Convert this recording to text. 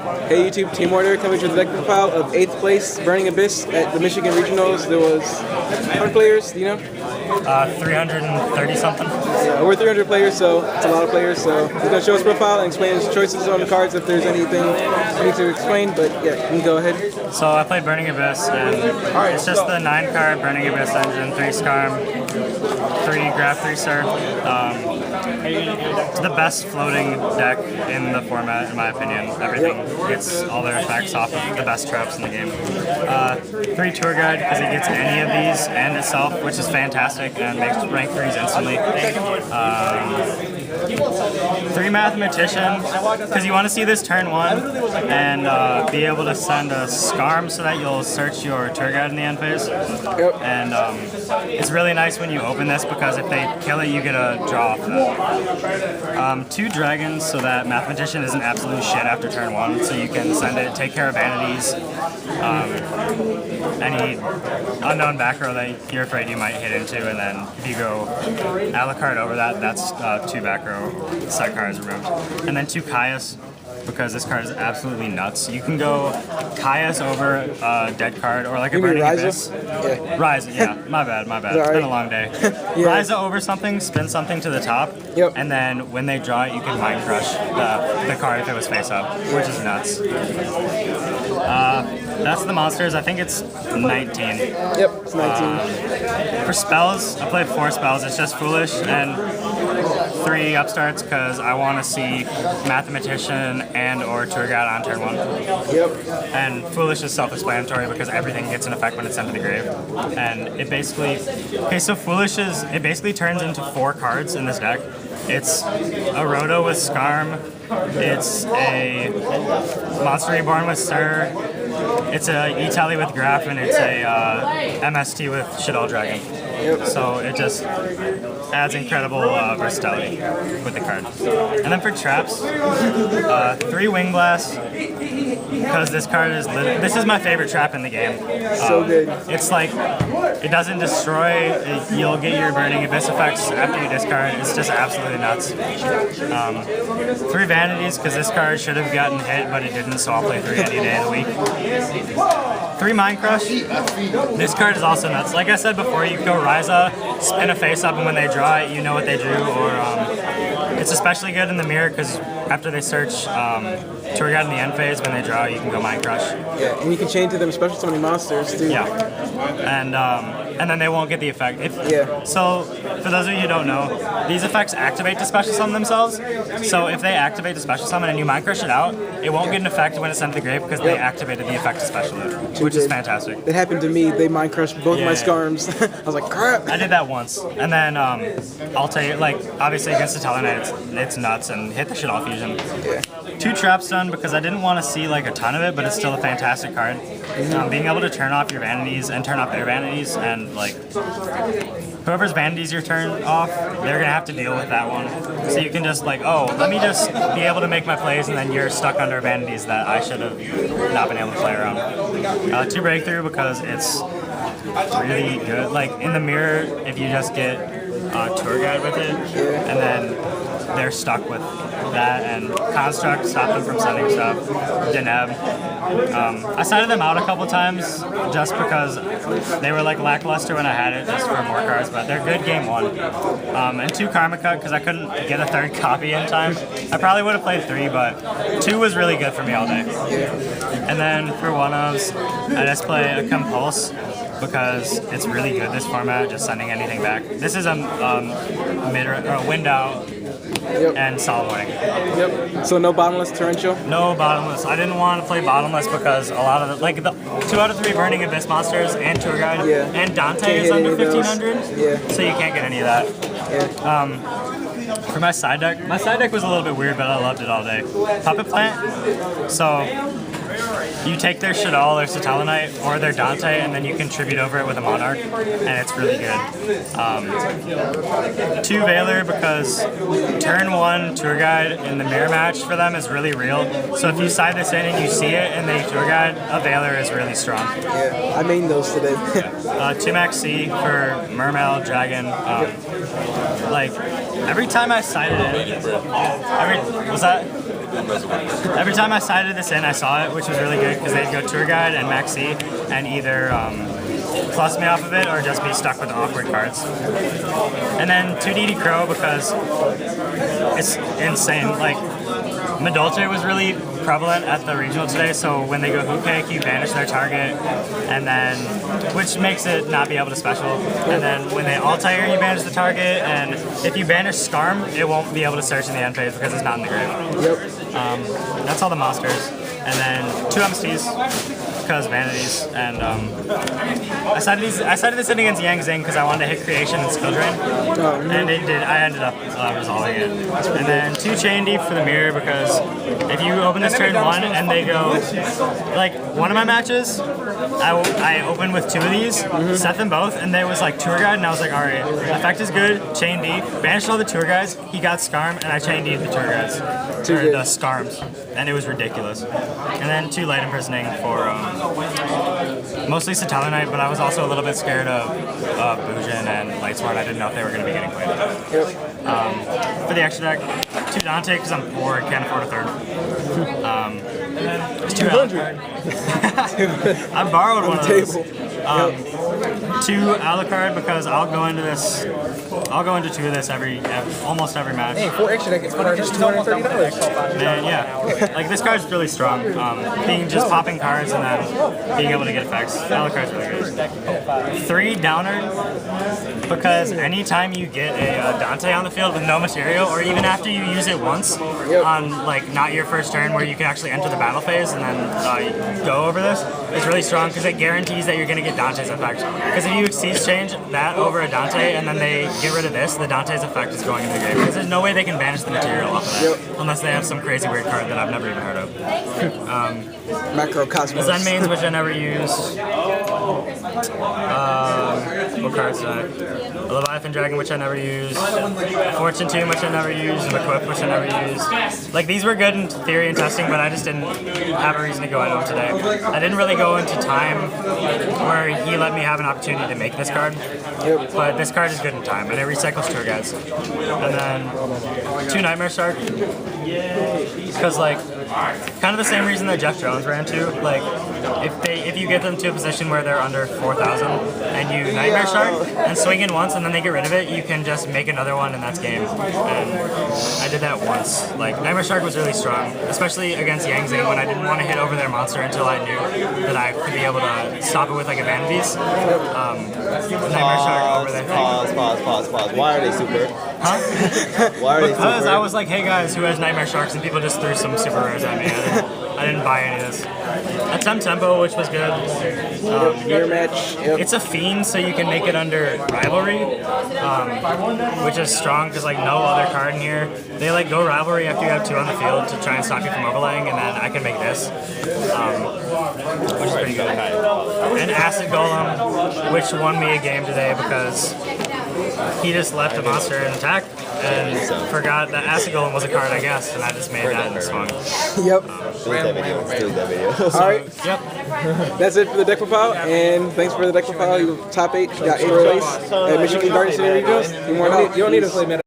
Hey YouTube, Team Order coming to the deck profile of 8th place Burning Abyss at the Michigan Regionals. There was how many players, do you know? 330 something. Yeah, over 300 players, so it's a lot of players. So he's going to show his profile and explain his choices on the cards if there's anything he needs to explain, but yeah, you can go ahead. So I played Burning Abyss, and it's just the 9-card Burning Abyss engine, 3 Skarm, 3 Graph, 3 Surf. It's the best floating deck in the format, in my opinion. Everything gets all their effects off of the best traps in the game. 3 Tour Guide, because it gets any of these and itself, which is fantastic and makes rank 3s instantly. 3 Mathematician, because you want to see this turn 1 and be able to send a Skarm so that you'll search your Tour Guide in the end phase. And it's really nice when you open this because if they kill it, you get a draw off that. 2 Dragons, so that Mathematician isn't absolute shit after turn 1, so you can send it, take care of vanities, any unknown back row that you're afraid you might hit into, and then if you go Alucard over that, that's 2 back row side cards removed. And then 2 Caius, because this card is absolutely nuts. You can go Caius over a dead card, or like a Burning Abyss. Yeah. Ryza, yeah, my bad. It's been a long day. Ryza over something, spin something to the top, and then when they draw it, you can Mind Crush the card if it was face up, which is nuts. That's the monsters. I think it's 19. Yep, it's 19. For spells, I played 4 spells. It's just Foolish and 3 upstarts because I want to see Mathematician and or Tour Guide on turn 1. Yep. And Foolish is self-explanatory because everything gets an effect when it's sent to the grave. And it basically... Okay, so Foolish is... It basically turns into 4 cards in this deck. It's a Roto with Skarm. It's a Monster Reborn with Sir. It's a E-Tally with Graph, and it's a MST with Shaddoll Dragon. So it just adds incredible versatility with the card. And then for traps, 3 Wing Blast, because this card is this is my favorite trap in the game. So good. It's like, it doesn't destroy, you'll get your Burning Abyss effects after you discard. It's just absolutely nuts. 3 Vanities, because this card should have gotten hit, but it didn't, so I'll play 3 any day of the week. 3 Mind Crush. This card is also nuts. Like I said before, you can go Ryza, spin a face up, and when they draw it, you know what they drew. Or it's especially good in the mirror because after they search Tour Guide in the end phase, when they draw, you can go Mind Crush. Yeah, and you can chain to them special summoning monsters too. Yeah, and then they won't get the effect. So for those of you who don't know, these effects activate to special summon themselves. So if they activate to special summon and you Mind Crush it out, it won't get an effect when it's sent to the grave because they activated the effect to special it, which is fantastic. That happened to me. They Mind Crushed both of my Skarms. I was like, crap. I did that once, and then I'll tell you, like, obviously against the Tellarknight, it's nuts, and hit the Shaddoll Fusion. 2 traps done because I didn't want to see like a ton of it, but it's still a fantastic card. Being able to turn off your vanities and turn off their vanities, and like whoever's vanities you're turned off, they're gonna have to deal with that one. So you can just like, oh, let me just be able to make my plays, and then you're stuck under vanities that I should have not been able to play around. 2 Breakthrough because it's really good. Like in the mirror, if you just get Tour Guide with it, and then they're stuck with that, and Construct stop them from sending stuff. Deneb. I sided them out a couple times just because they were like lackluster when I had it, just for more cards, but they're good game 1. And 2 Karma Cut because I couldn't get a 3rd copy in time. I probably would have played 3, but 2 was really good for me all day. And then for 1-ofs, I just play a Compulse because it's really good this format, just sending anything back. This is a Wind Out and Solid Warning. So no Bottomless Torrential? No Bottomless. I didn't want to play Bottomless because a lot of the, like the 2 out of 3 Burning Abyss monsters and Tour Guide and Dante is under 1500, so you can't get any of that. For my side deck was a little bit weird, but I loved it all day. Puppet Plant. So you take their Shaddoll, their Tellarknight, or their Dante, and then you contribute over it with a Monarch, and it's really good. 2 Veiler because turn 1 Tour Guide in the mirror match for them is really real. So if you side this in and you see it and they Tour Guide, a Veiler is really strong. Yeah, I mained those today. 2 Max C for Mermail, Dragon. Like every time I sided it, was that? Every time I sided this in, I saw it, which was really good because they'd go Tour Guide and Maxi and either plus me off of it or just be stuck with the awkward cards. And then 2DD Crow because it's insane. Like, Madolche was really prevalent at the regional today, so when they go hoop kick, you banish their target, and then, which makes it not be able to special. And then when they Altair, you banish the target, and if you banish Skarm, it won't be able to search in the end phase because it's not in the grave. Yep. That's all the monsters. And then 2 MSTs because vanities, and I sided this in against Yang Zing because I wanted to hit creation and skill drain, and it did. I ended up resolving it. And then 2 chain deep for the mirror because if you open this turn 1 and they go, like one of my matches, I opened with 2 of these, set them both, and there was like Tour Guide, and I was like, all right, effect is good, chain D, banished all the Tour Guides, he got Skarm, and I chain D'd the Tour Guides, or the Skarms, and it was ridiculous. And then 2 light impersonating for mostly Satellarknight, but I was also a little bit scared of Bujin and Lightsworn. I didn't know if they were going to be getting played. For the extra deck, 2 Dante because I'm poor and can't afford a third. 2 Alucard. I borrowed one of those. 2 Alucard because I'll go into 2 of this almost every match. Hey, 4 extra deck, it's $230. Man, yeah. Like, this card's really strong. Being just popping cards and then being able to get effects. Alucard's really good. 3 Downer because anytime you get a Dante on the field with no material, or even after you use it once on, like, not your first turn where you can actually enter the battle phase and then go over this, it's really strong because it guarantees that you're going to get Dante's effect. Because if you cease change that over a Dante and then they get rid of this, the Dante's effect is going into the grave. Because there's no way they can banish the material off of that. Unless they have some crazy weird card that I've never even heard of. Macrocosmos. Zen mains, which I never use. What cards did I? Leviathan Dragon, which I never used. Fortune Tomb, which I never used. Equip, which I never used. Like, these were good in theory and testing, but I just didn't have a reason to go into them today. I didn't really go into time where he let me have an opportunity to make this card. But this card is good in time, and it recycles Tour Guides. And then 2 Nightmare Shark. Because, like, kind of the same reason that Jeff Jones ran to. Like, if you get them to a position where they're under 4,000 and you Nightmare Shark and swing in once and then they get rid of it, you can just make another one and that's game. And I did that once. Like, Nightmare Shark was really strong, especially against Yang Zing when I didn't want to hit over their monster until I knew that I could be able to stop it with like a Vanities. Nightmare Shark over their thing. Pause. Why are they super? Huh? Why are they super? Because I was like, hey guys, who has Nightmare Sharks? And people just threw some super rares at me. I didn't buy any of this. Attempt Tempo, which was good. Mirror match. It's a Fiend, so you can make it under Rivalry, which is strong because like no other card in here. They like go Rivalry after you have 2 on the field to try and stop you from overlaying, and then I can make this, which is pretty good. And Acid Golem, which won me a game today because he just left a monster in attack and forgot that Acid Golem was a card, I guess, and I just made that and swung. Yep. Delete that video. Alright. Yep. That's it for the deck profile, and thanks for the deck profile. You top 8, you got 8th place at Michigan Garden City Regionals. You don't need to play meta.